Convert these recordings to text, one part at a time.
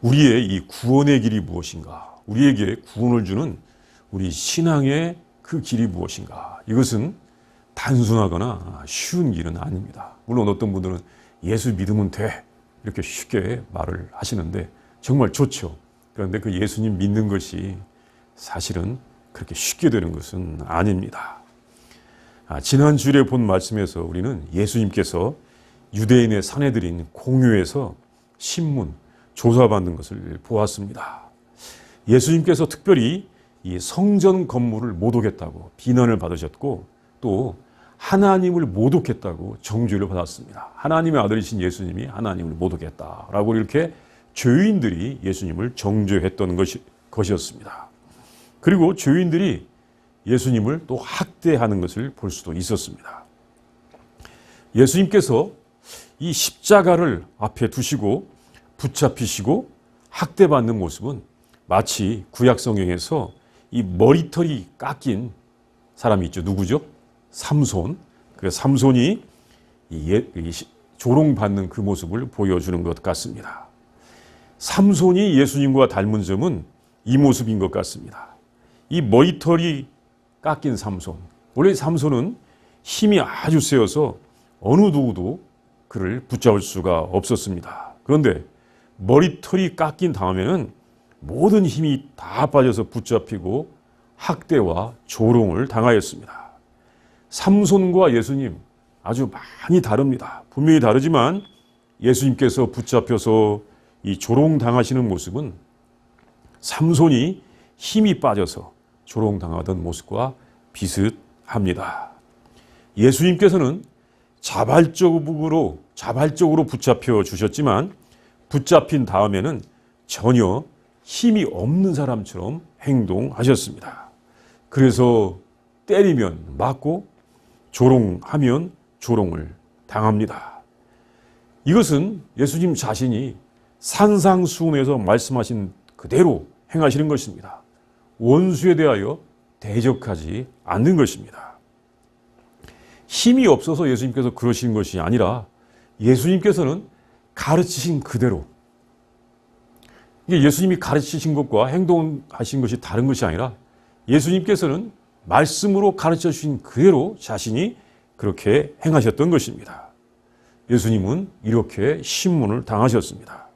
우리의 이 구원의 길이 무엇인가? 우리에게 구원을 주는 우리 신앙의 그 길이 무엇인가? 이것은 단순하거나 쉬운 길은 아닙니다. 물론 어떤 분들은 예수 믿으면 돼, 이렇게 쉽게 말을 하시는데 정말 좋죠. 그런데 그 예수님 믿는 것이 사실은 그렇게 쉽게 되는 것은 아닙니다. 지난 주일에 본 말씀에서 우리는 예수님께서 유대인의 사내들인 공유에서 신문, 조사받는 것을 보았습니다. 예수님께서 특별히 이 성전 건물을 모독했다고 비난을 받으셨고, 또 하나님을 모독했다고 정죄를 받았습니다. 하나님의 아들이신 예수님이 하나님을 모독했다라고 이렇게 죄인들이 예수님을 정죄했던 것이었습니다. 그리고 죄인들이 예수님을 또 학대하는 것을 볼 수도 있었습니다. 예수님께서 이 십자가를 앞에 두시고 붙잡히시고 학대받는 모습은 마치 구약 성경에서 이 머리털이 깎인 사람이 있죠. 누구죠? 삼손. 그 삼손이 조롱받는 그 모습을 보여주는 것 같습니다. 삼손이 예수님과 닮은 점은 이 모습인 것 같습니다. 이 머리털이 깎인 삼손. 원래 삼손은 힘이 아주 세어서 어느 누구도 그를 붙잡을 수가 없었습니다. 그런데 머리털이 깎인 다음에는 모든 힘이 다 빠져서 붙잡히고 학대와 조롱을 당하였습니다. 삼손과 예수님 아주 많이 다릅니다. 분명히 다르지만 예수님께서 붙잡혀서 이 조롱당하시는 모습은 삼손이 힘이 빠져서 조롱당하던 모습과 비슷합니다. 예수님께서는 자발적으로 붙잡혀 주셨지만 붙잡힌 다음에는 전혀 힘이 없는 사람처럼 행동하셨습니다. 그래서 때리면 맞고 조롱하면 조롱을 당합니다. 이것은 예수님 자신이 산상수훈에서 말씀하신 그대로 행하시는 것입니다. 원수에 대하여 대적하지 않는 것입니다. 힘이 없어서 예수님께서 그러신 것이 아니라 예수님께서는 가르치신 그대로, 이게 예수님이 가르치신 것과 행동하신 것이 다른 것이 아니라 예수님께서는 말씀으로 가르쳐 주신 그대로 자신이 그렇게 행하셨던 것입니다. 예수님은 이렇게 신문을 당하셨습니다.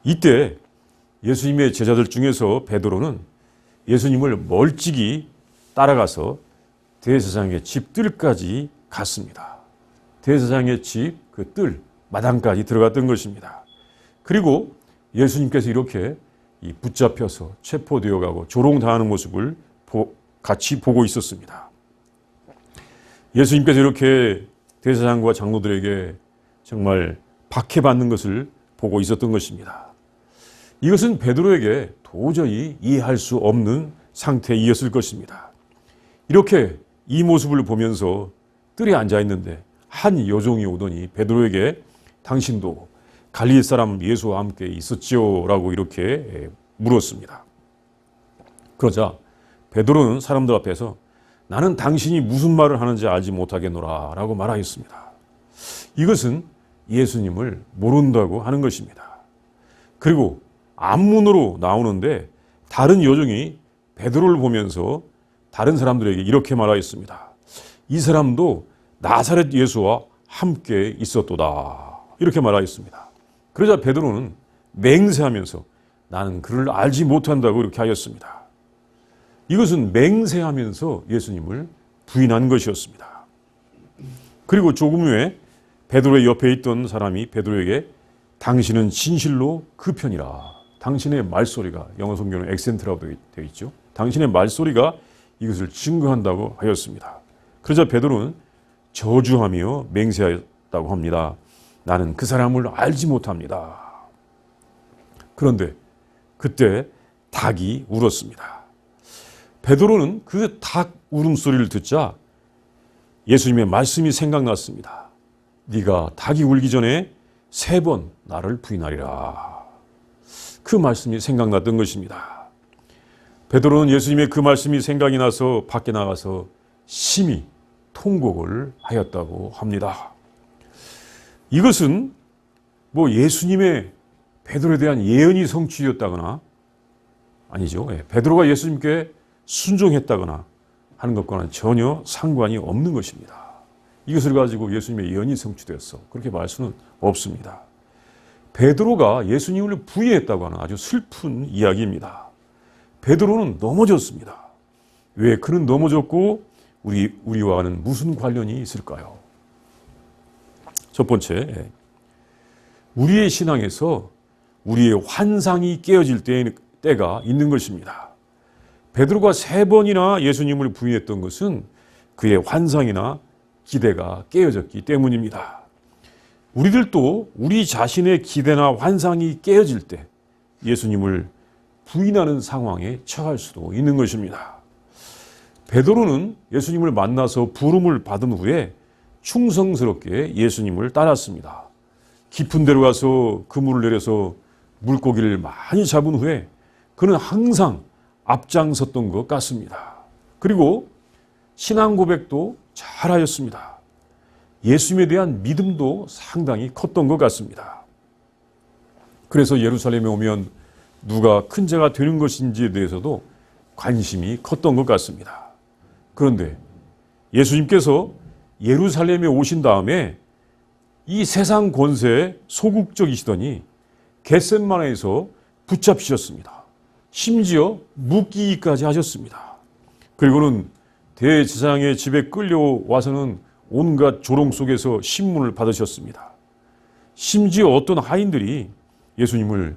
이때 예수님의 제자들 중에서 베드로는 예수님을 멀찍이 따라가서 대제사장의 집들까지 갔습니다. 대제사장의 집 그 뜰 마당까지 들어갔던 것입니다. 그리고 예수님께서 이렇게 붙잡혀서 체포되어 가고 조롱당하는 모습을 같이 보고 있었습니다. 예수님께서 이렇게 대제사장과 장로들에게 정말 박해받는 것을 보고 있었던 것입니다. 이것은 베드로에게 도저히 이해할 수 없는 상태이었을 것입니다. 이렇게 이 모습을 보면서 뜰에 앉아 있는데 한 여종이 오더니 베드로에게 당신도 갈릴리 사람 예수와 함께 있었지요? 라고 이렇게 물었습니다. 그러자 베드로는 사람들 앞에서 나는 당신이 무슨 말을 하는지 알지 못하겠노라 라고 말하였습니다. 이것은 예수님을 모른다고 하는 것입니다. 그리고 앞문으로 나오는데 다른 여종이 베드로를 보면서 다른 사람들에게 이렇게 말하였습니다. 이 사람도 나사렛 예수와 함께 있었도다. 이렇게 말하였습니다. 그러자 베드로는 맹세하면서 나는 그를 알지 못한다고 이렇게 하였습니다. 이것은 맹세하면서 예수님을 부인한 것이었습니다. 그리고 조금 후에 베드로의 옆에 있던 사람이 베드로에게 당신은 진실로 그 편이라. 당신의 말소리가, 영어 성경은 액센트라고 되어 있죠. 당신의 말소리가 이것을 증거한다고 하였습니다. 그러자 베드로는 저주하며 맹세하였다고 합니다. 나는 그 사람을 알지 못합니다. 그런데 그때 닭이 울었습니다. 베드로는 그 닭 울음소리를 듣자 예수님의 말씀이 생각났습니다. 네가 닭이 울기 전에 3번 나를 부인하리라. 그 말씀이 생각났던 것입니다. 베드로는 예수님의 그 말씀이 생각이 나서 밖에 나가서 심히 통곡을 하였다고 합니다. 이것은 예수님의 베드로에 대한 예언이 성취되었다거나 아니죠. 베드로가 예수님께 순종했다거나 하는 것과는 전혀 상관이 없는 것입니다. 이것을 가지고 예수님의 예언이 성취되었어, 그렇게 말할 수는 없습니다. 베드로가 예수님을 부인했다고 하는 아주 슬픈 이야기입니다. 베드로는 넘어졌습니다. 왜 그는 넘어졌고 우리와는 무슨 관련이 있을까요? 첫 번째, 우리의 신앙에서 우리의 환상이 깨어질 때가 있는 것입니다. 베드로가 3번이나 예수님을 부인했던 것은 그의 환상이나 기대가 깨어졌기 때문입니다. 우리들도 우리 자신의 기대나 환상이 깨어질 때 예수님을 부인하는 상황에 처할 수도 있는 것입니다. 베드로는 예수님을 만나서 부름을 받은 후에 충성스럽게 예수님을 따랐습니다. 깊은 데로 가서 그물을 내려서 물고기를 많이 잡은 후에 그는 항상 앞장섰던 것 같습니다. 그리고 신앙 고백도 잘하였습니다. 예수님에 대한 믿음도 상당히 컸던 것 같습니다. 그래서 예루살렘에 오면 누가 큰 자가 되는 것인지에 대해서도 관심이 컸던 것 같습니다. 그런데 예수님께서 예루살렘에 오신 다음에 이 세상 권세에 소극적이시더니 겟셋마네에서 붙잡히셨습니다. 심지어 묶이기까지 하셨습니다. 그리고는 대제사장의 집에 끌려와서는 온갖 조롱 속에서 신문을 받으셨습니다. 심지어 어떤 하인들이 예수님을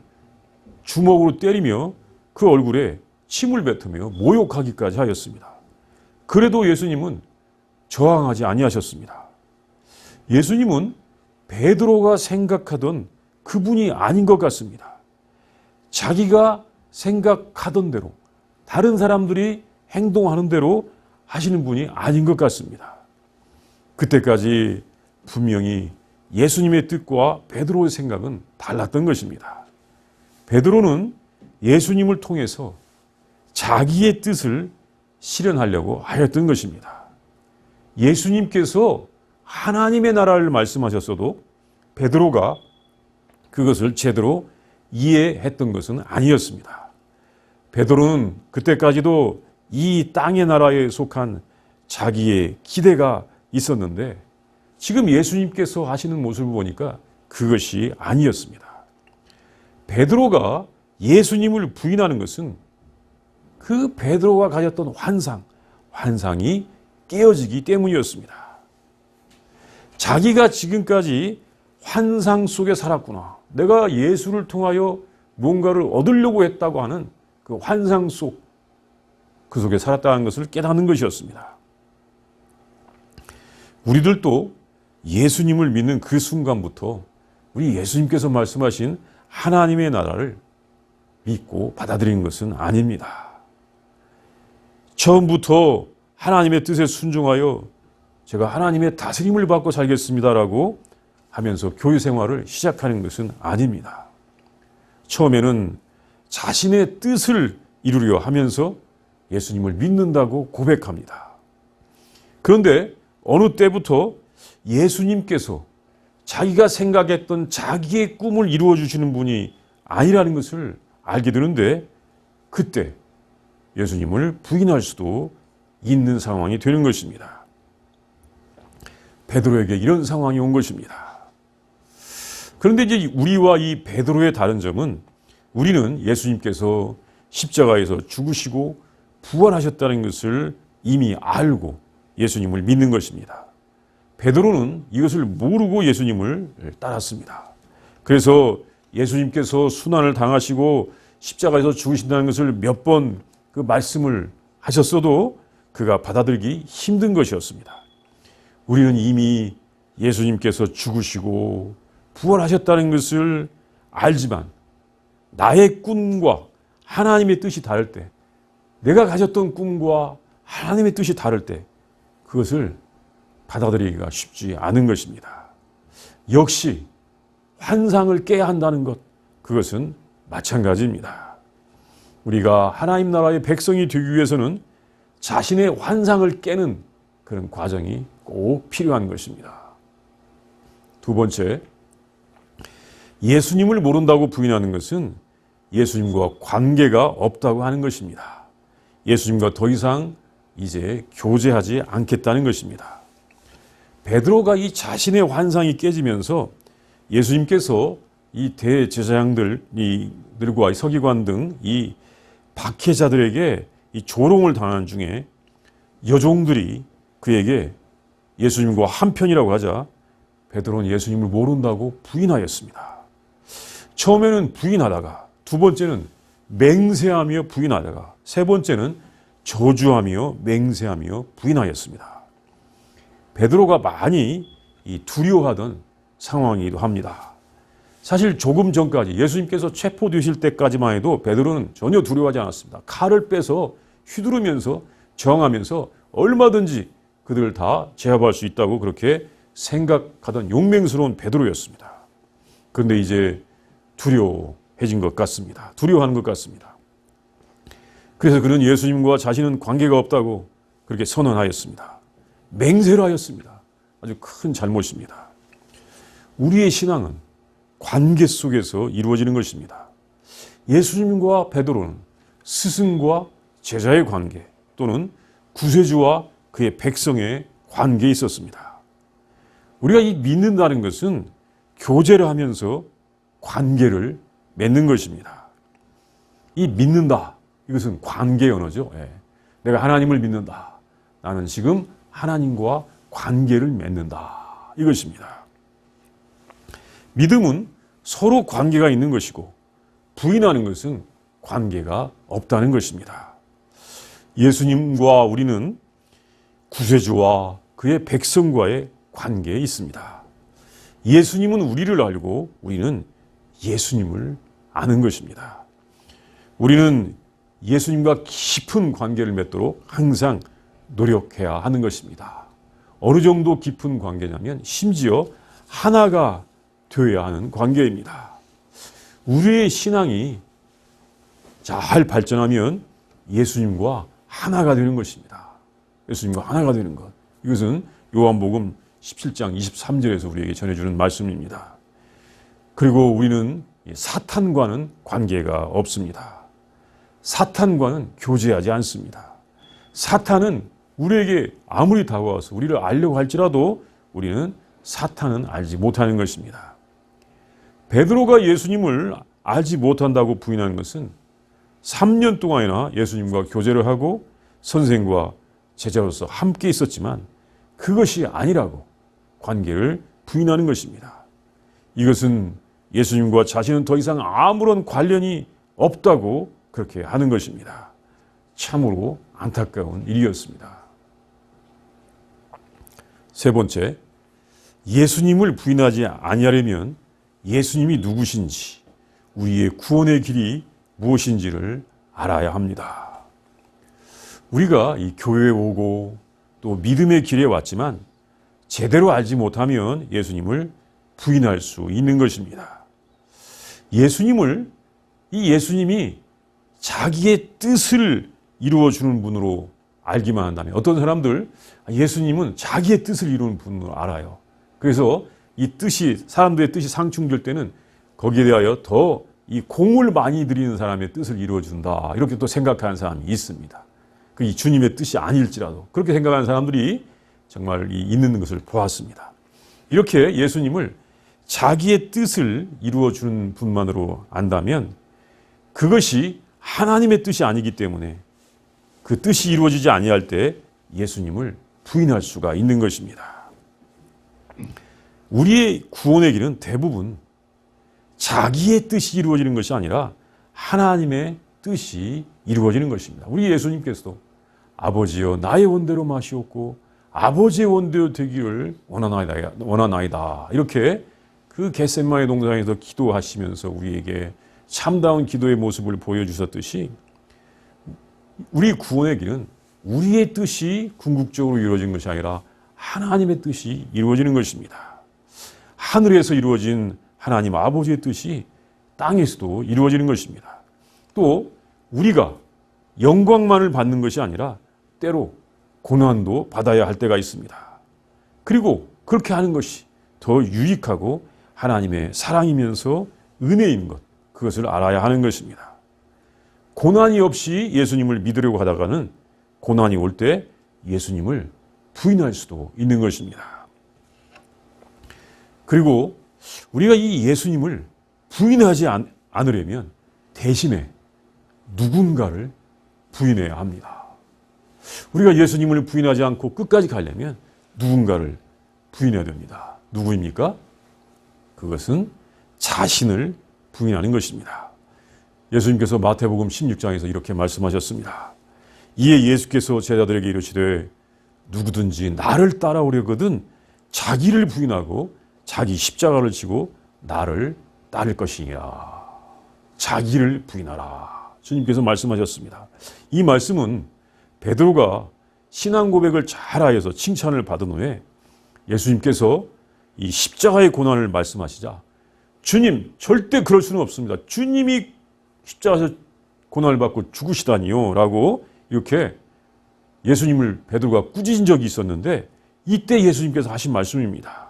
주먹으로 때리며 그 얼굴에 침을 뱉으며 모욕하기까지 하였습니다. 그래도 예수님은 저항하지 아니하셨습니다. 예수님은 베드로가 생각하던 그분이 아닌 것 같습니다. 자기가 생각하던 대로, 다른 사람들이 행동하는 대로 하시는 분이 아닌 것 같습니다. 그때까지 분명히 예수님의 뜻과 베드로의 생각은 달랐던 것입니다. 베드로는 예수님을 통해서 자기의 뜻을 실현하려고 하였던 것입니다. 예수님께서 하나님의 나라를 말씀하셨어도 베드로가 그것을 제대로 이해했던 것은 아니었습니다. 베드로는 그때까지도 이 땅의 나라에 속한 자기의 기대가 있었는데 지금 예수님께서 하시는 모습을 보니까 그것이 아니었습니다. 베드로가 예수님을 부인하는 것은 그 베드로가 가졌던 환상이 깨어지기 때문이었습니다. 자기가 지금까지 환상 속에 살았구나, 내가 예수를 통하여 뭔가를 얻으려고 했다고 하는 그 환상 그 속에 살았다는 것을 깨닫는 것이었습니다. 우리들도 예수님을 믿는 그 순간부터 우리 예수님께서 말씀하신 하나님의 나라를 믿고 받아들이는 것은 아닙니다. 처음부터 하나님의 뜻에 순종하여 제가 하나님의 다스림을 받고 살겠습니다라고 하면서 교회 생활을 시작하는 것은 아닙니다. 처음에는 자신의 뜻을 이루려 하면서 예수님을 믿는다고 고백합니다. 그런데 어느 때부터 예수님께서 자기가 생각했던 자기의 꿈을 이루어 주시는 분이 아니라는 것을 알게 되는데 그때 예수님을 부인할 수도 있는 상황이 되는 것입니다. 베드로에게 이런 상황이 온 것입니다. 그런데 이제 우리와 이 베드로의 다른 점은 우리는 예수님께서 십자가에서 죽으시고 부활하셨다는 것을 이미 알고 예수님을 믿는 것입니다. 베드로는 이것을 모르고 예수님을 따랐습니다. 그래서 예수님께서 순환을 당하시고 십자가에서 죽으신다는 것을 몇 번 그 말씀을 하셨어도 그가 받아들이기 힘든 것이었습니다. 우리는 이미 예수님께서 죽으시고 부활하셨다는 것을 알지만 나의 꿈과 하나님의 뜻이 다를 때, 내가 가졌던 꿈과 하나님의 뜻이 다를 때 그것을 받아들이기가 쉽지 않은 것입니다. 역시 환상을 깨야 한다는 것, 그것은 마찬가지입니다. 우리가 하나님 나라의 백성이 되기 위해서는 자신의 환상을 깨는 그런 과정이 꼭 필요한 것입니다. 두 번째, 예수님을 모른다고 부인하는 것은 예수님과 관계가 없다고 하는 것입니다. 예수님과 더 이상 이제 교제하지 않겠다는 것입니다. 베드로가 이 자신의 환상이 깨지면서 예수님께서 이 대제사장들과 서기관 등 이 박해자들에게 이 조롱을 당하는 중에 여종들이 그에게 예수님과 한편이라고 하자 베드로는 예수님을 모른다고 부인하였습니다. 처음에는 부인하다가 두 번째는 맹세하며 부인하다가 세 번째는 저주하며 맹세하며 부인하였습니다. 베드로가 많이 두려워하던 상황이기도 합니다. 사실 조금 전까지 예수님께서 체포되실 때까지만 해도 베드로는 전혀 두려워하지 않았습니다. 칼을 빼서 휘두르면서 저항하면서 얼마든지 그들을 다 제압할 수 있다고 그렇게 생각하던 용맹스러운 베드로였습니다. 그런데 이제 두려워해진 것 같습니다. 두려워하는 것 같습니다. 그래서 그는 예수님과 자신은 관계가 없다고 그렇게 선언하였습니다. 맹세를 하였습니다. 아주 큰 잘못입니다. 우리의 신앙은 관계 속에서 이루어지는 것입니다. 예수님과 베드로는 스승과 제자의 관계 또는 구세주와 그의 백성의 관계에 있었습니다. 우리가 이 믿는다는 것은 교제를 하면서 관계를 맺는 것입니다. 이 믿는다, 이것은 관계 언어죠. 내가 하나님을 믿는다. 나는 지금 하나님과 관계를 맺는다. 이것입니다. 믿음은 서로 관계가 있는 것이고 부인하는 것은 관계가 없다는 것입니다. 예수님과 우리는 구세주와 그의 백성과의 관계에 있습니다. 예수님은 우리를 알고 우리는 예수님을 아는 것입니다. 우리는 예수님과 깊은 관계를 맺도록 항상 노력해야 하는 것입니다. 어느 정도 깊은 관계냐면 심지어 하나가 되어야 하는 관계입니다. 우리의 신앙이 잘 발전하면 예수님과 하나가 되는 것입니다. 예수님과 하나가 되는 것. 이것은 요한복음 17장 23절에서 우리에게 전해주는 말씀입니다. 그리고 우리는 사탄과는 관계가 없습니다. 사탄과는 교제하지 않습니다. 사탄은 우리에게 아무리 다가와서 우리를 알려고 할지라도 우리는 사탄은 알지 못하는 것입니다. 베드로가 예수님을 알지 못한다고 부인하는 것은 3년 동안이나 예수님과 교제를 하고 선생과 제자로서 함께 있었지만 그것이 아니라고 관계를 부인하는 것입니다. 이것은 예수님과 자신은 더 이상 아무런 관련이 없다고 그렇게 하는 것입니다. 참으로 안타까운 일이었습니다. 세 번째, 예수님을 부인하지 아니하려면 예수님이 누구신지, 우리의 구원의 길이 무엇인지를 알아야 합니다. 우리가 이 교회에 오고 또 믿음의 길에 왔지만 제대로 알지 못하면 예수님을 부인할 수 있는 것입니다. 예수님이 자기의 뜻을 이루어주는 분으로 알기만 한다면, 어떤 사람들 예수님은 자기의 뜻을 이루는 분으로 알아요. 그래서 이 뜻이, 사람들의 뜻이 상충될 때는 거기에 대하여 더 이 공을 많이 들이는 사람의 뜻을 이루어준다, 이렇게 또 생각하는 사람이 있습니다. 그 이 주님의 뜻이 아닐지라도 그렇게 생각하는 사람들이 정말 있는 것을 보았습니다. 이렇게 예수님을 자기의 뜻을 이루어주는 분만으로 안다면 그것이 하나님의 뜻이 아니기 때문에 그 뜻이 이루어지지 아니할 때 예수님을 부인할 수가 있는 것입니다. 우리의 구원의 길은 대부분 자기의 뜻이 이루어지는 것이 아니라 하나님의 뜻이 이루어지는 것입니다. 우리 예수님께서도 아버지여 나의 원대로 마시옵고 아버지의 원대로 되기를 원하나이다. 이렇게 그 겟세마네 동산에서 기도하시면서 우리에게 참다운 기도의 모습을 보여주셨듯이 우리 구원의 길은 우리의 뜻이 궁극적으로 이루어진 것이 아니라 하나님의 뜻이 이루어지는 것입니다. 하늘에서 이루어진 하나님 아버지의 뜻이 땅에서도 이루어지는 것입니다. 또 우리가 영광만을 받는 것이 아니라 때로 고난도 받아야 할 때가 있습니다. 그리고 그렇게 하는 것이 더 유익하고 하나님의 사랑이면서 은혜인 것, 그것을 알아야 하는 것입니다. 고난이 없이 예수님을 믿으려고 하다가는 고난이 올 때 예수님을 부인할 수도 있는 것입니다. 그리고 우리가 이 예수님을 부인하지 않으려면 대신에 누군가를 부인해야 합니다. 우리가 예수님을 부인하지 않고 끝까지 가려면 누군가를 부인해야 됩니다. 누구입니까? 그것은 자신을 부인하는 것입니다. 예수님께서 마태복음 16장에서 이렇게 말씀하셨습니다. 이에 예수께서 제자들에게 이르시되 누구든지 나를 따라오려거든 자기를 부인하고 자기 십자가를 지고 나를 따를 것이니라. 자기를 부인하라. 주님께서 말씀하셨습니다. 이 말씀은 베드로가 신앙 고백을 잘하여서 칭찬을 받은 후에 예수님께서 이 십자가의 고난을 말씀하시자 주님 절대 그럴 수는 없습니다. 주님이 십자가에서 고난을 받고 죽으시다니요 라고 이렇게 예수님을 베드로가 꾸짖은 적이 있었는데 이때 예수님께서 하신 말씀입니다.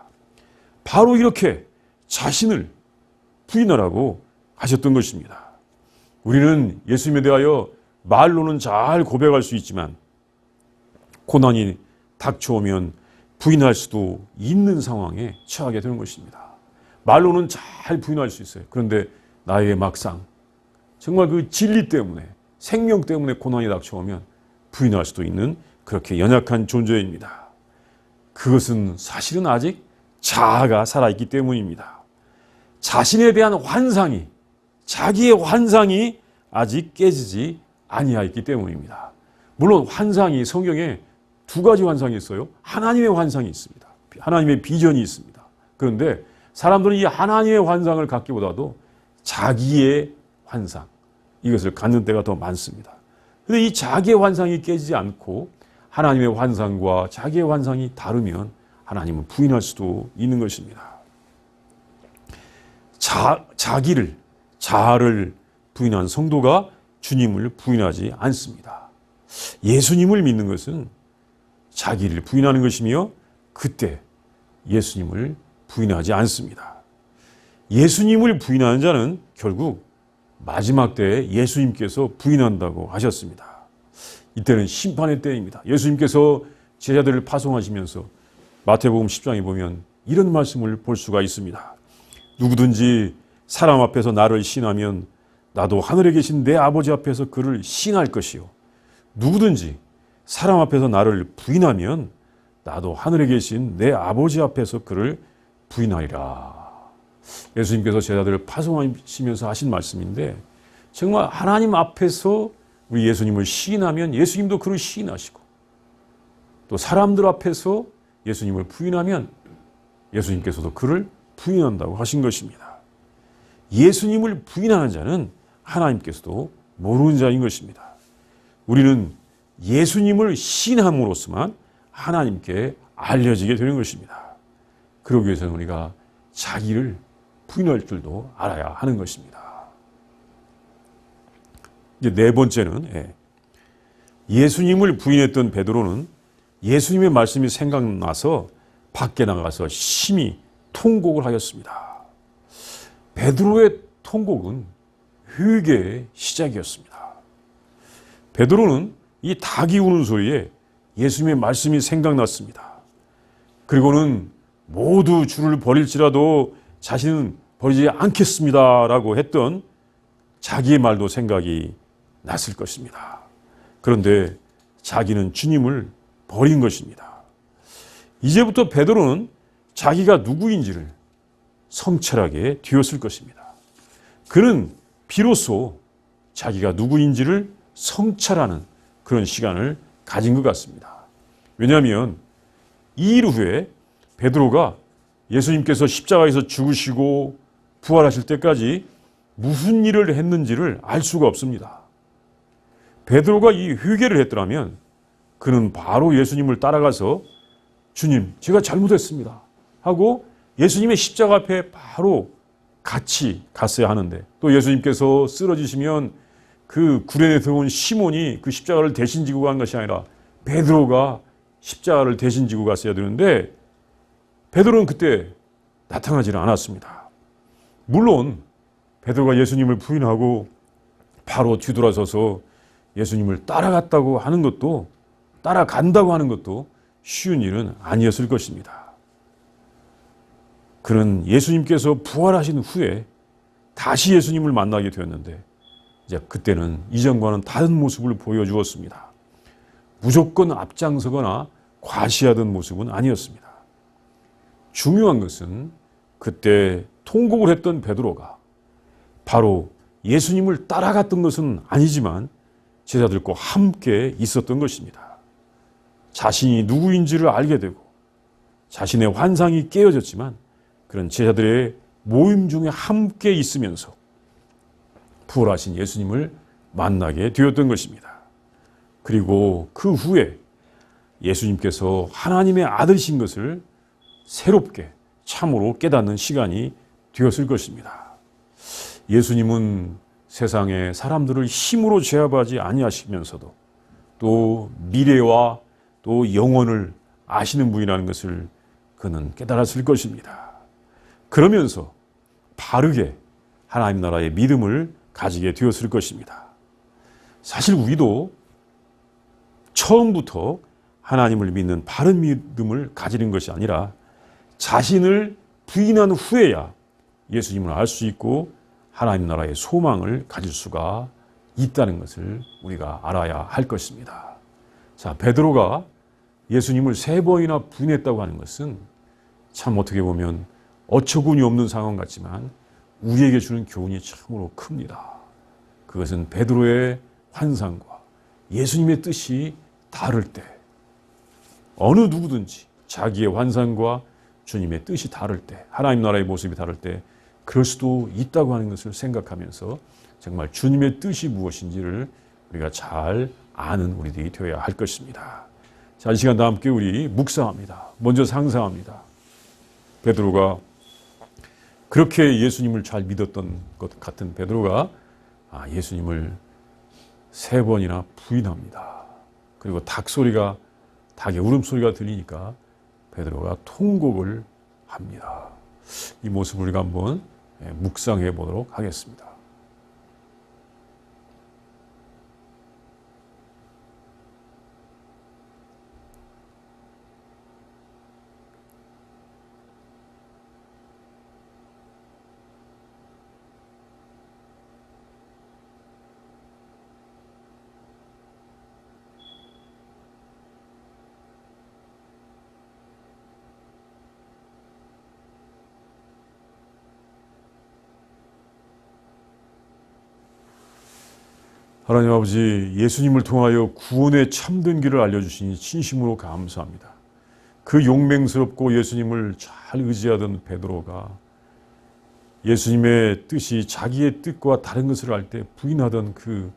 바로 이렇게 자신을 부인하라고 하셨던 것입니다. 우리는 예수님에 대하여 말로는 잘 고백할 수 있지만 고난이 닥쳐오면 부인할 수도 있는 상황에 처하게 되는 것입니다. 말로는 잘 부인할 수 있어요. 그런데 나에게 막상 정말 그 진리 때문에 생명 때문에 고난이 닥쳐오면 부인할 수도 있는 그렇게 연약한 존재입니다. 그것은 사실은 아직 자아가 살아있기 때문입니다. 자신에 대한 환상이 자기의 환상이 아직 깨지지 아니하였기 때문입니다. 물론 환상이 성경에 두 가지 환상이 있어요. 하나님의 환상이 있습니다. 하나님의 비전이 있습니다. 그런데 사람들은 이 하나님의 환상을 갖기보다도 자기의 환상 이것을 갖는 때가 더 많습니다. 그런데 이 자기의 환상이 깨지지 않고 하나님의 환상과 자기의 환상이 다르면 하나님은 부인할 수도 있는 것입니다. 자아를 부인한 성도가 주님을 부인하지 않습니다. 예수님을 믿는 것은 자기를 부인하는 것이며 그때 예수님을 부인하지 않습니다. 예수님을 부인하는 자는 결국 마지막 때에 예수님께서 부인한다고 하셨습니다. 이때는 심판의 때입니다. 예수님께서 제자들을 파송하시면서 마태복음 10장에 보면 이런 말씀을 볼 수가 있습니다. 누구든지 사람 앞에서 나를 시인하면 나도 하늘에 계신 내 아버지 앞에서 그를 시인할 것이요. 누구든지 사람 앞에서 나를 부인하면 나도 하늘에 계신 내 아버지 앞에서 그를 부인하리라. 예수님께서 제자들을 파송하시면서 하신 말씀인데 정말 하나님 앞에서 우리 예수님을 시인하면 예수님도 그를 시인하시고 또 사람들 앞에서 예수님을 부인하면 예수님께서도 그를 부인한다고 하신 것입니다. 예수님을 부인하는 자는 하나님께서도 모르는 자인 것입니다. 우리는 예수님을 시인함으로써만 하나님께 알려지게 되는 것입니다. 그러기 위해서는 우리가 자기를 부인할 줄도 알아야 하는 것입니다. 이제 네 번째는 예수님을 부인했던 베드로는 예수님의 말씀이 생각나서 밖에 나가서 심히 통곡을 하였습니다. 베드로의 통곡은 회개의 시작이었습니다. 베드로는 이 닭이 우는 소리에 예수님의 말씀이 생각났습니다. 그리고는 모두 주를 버릴지라도 자신은 버리지 않겠습니다라고 했던 자기의 말도 생각이 났을 것입니다. 그런데 자기는 주님을 버린 것입니다. 이제부터 베드로는 자기가 누구인지를 성찰하게 되었을 것입니다. 그는 비로소 자기가 누구인지를 성찰하는 그런 시간을 가진 것 같습니다. 왜냐하면 이 일 후에 베드로가 예수님께서 십자가에서 죽으시고 부활하실 때까지 무슨 일을 했는지를 알 수가 없습니다. 베드로가 이 회개를 했더라면 그는 바로 예수님을 따라가서 주님, 제가 잘못했습니다 하고 예수님의 십자가 앞에 바로 같이 갔어야 하는데 또 예수님께서 쓰러지시면 그 구련에 들어온 시몬이 그 십자가를 대신 지고 간 것이 아니라 베드로가 십자가를 대신 지고 갔어야 되는데 베드로는 그때 나타나지는 않았습니다. 물론 베드로가 예수님을 부인하고 바로 뒤돌아서서 예수님을 따라간다고 하는 것도 쉬운 일은 아니었을 것입니다. 그는 예수님께서 부활하신 후에 다시 예수님을 만나게 되었는데 이제 그때는 이전과는 다른 모습을 보여주었습니다. 무조건 앞장서거나 과시하던 모습은 아니었습니다. 중요한 것은 그때 통곡을 했던 베드로가 바로 예수님을 따라갔던 것은 아니지만 제자들과 함께 있었던 것입니다. 자신이 누구인지를 알게 되고 자신의 환상이 깨어졌지만 그런 제자들의 모임 중에 함께 있으면서 부활하신 예수님을 만나게 되었던 것입니다. 그리고 그 후에 예수님께서 하나님의 아들이신 것을 새롭게 참으로 깨닫는 시간이 되었을 것입니다. 예수님은 세상의 사람들을 힘으로 제압하지 아니하시면서도 또 미래와 또 영혼을 아시는 분이라는 것을 그는 깨달았을 것입니다. 그러면서 바르게 하나님 나라의 믿음을 가지게 되었을 것입니다. 사실 우리도 처음부터 하나님을 믿는 바른 믿음을 가지는 것이 아니라 자신을 부인한 후에야 예수님을 알 수 있고 하나님 나라의 소망을 가질 수가 있다는 것을 우리가 알아야 할 것입니다. 자, 베드로가 예수님을 3번이나 부인했다고 하는 것은 참 어떻게 보면 어처구니 없는 상황 같지만 우리에게 주는 교훈이 참으로 큽니다. 그것은 베드로의 환상과 예수님의 뜻이 다를 때 어느 누구든지 자기의 환상과 주님의 뜻이 다를 때, 하나님 나라의 모습이 다를 때 그럴 수도 있다고 하는 것을 생각하면서 정말 주님의 뜻이 무엇인지를 우리가 잘 아는 우리들이 되어야 할 것입니다. 자, 이 시간 다 함께 우리 묵상합니다. 먼저 상상합니다. 베드로가 그렇게 예수님을 잘 믿었던 것 같은 베드로가 예수님을 3번이나 부인합니다. 그리고 닭의 울음소리가 들리니까 베드로가 통곡을 합니다. 이 모습을 우리가 한번 묵상해 보도록 하겠습니다. 하나님 아버지, 예수님을 통하여 구원의 참된 길을 알려주시니 진심으로 감사합니다. 그 용맹스럽고 예수님을 잘 의지하던 베드로가 예수님의 뜻이 자기의 뜻과 다른 것을 알 때 부인하던 그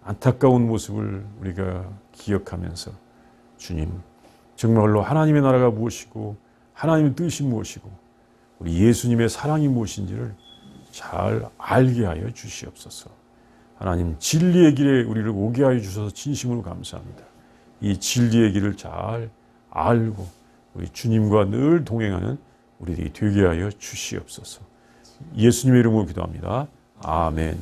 안타까운 모습을 우리가 기억하면서 주님, 정말로 하나님의 나라가 무엇이고 하나님의 뜻이 무엇이고 우리 예수님의 사랑이 무엇인지를 잘 알게 하여 주시옵소서. 하나님, 진리의 길에 우리를 오게 하여 주셔서 진심으로 감사합니다. 이 진리의 길을 잘 알고 우리 주님과 늘 동행하는 우리들이 되게 하여 주시옵소서. 예수님의 이름으로 기도합니다. 아멘.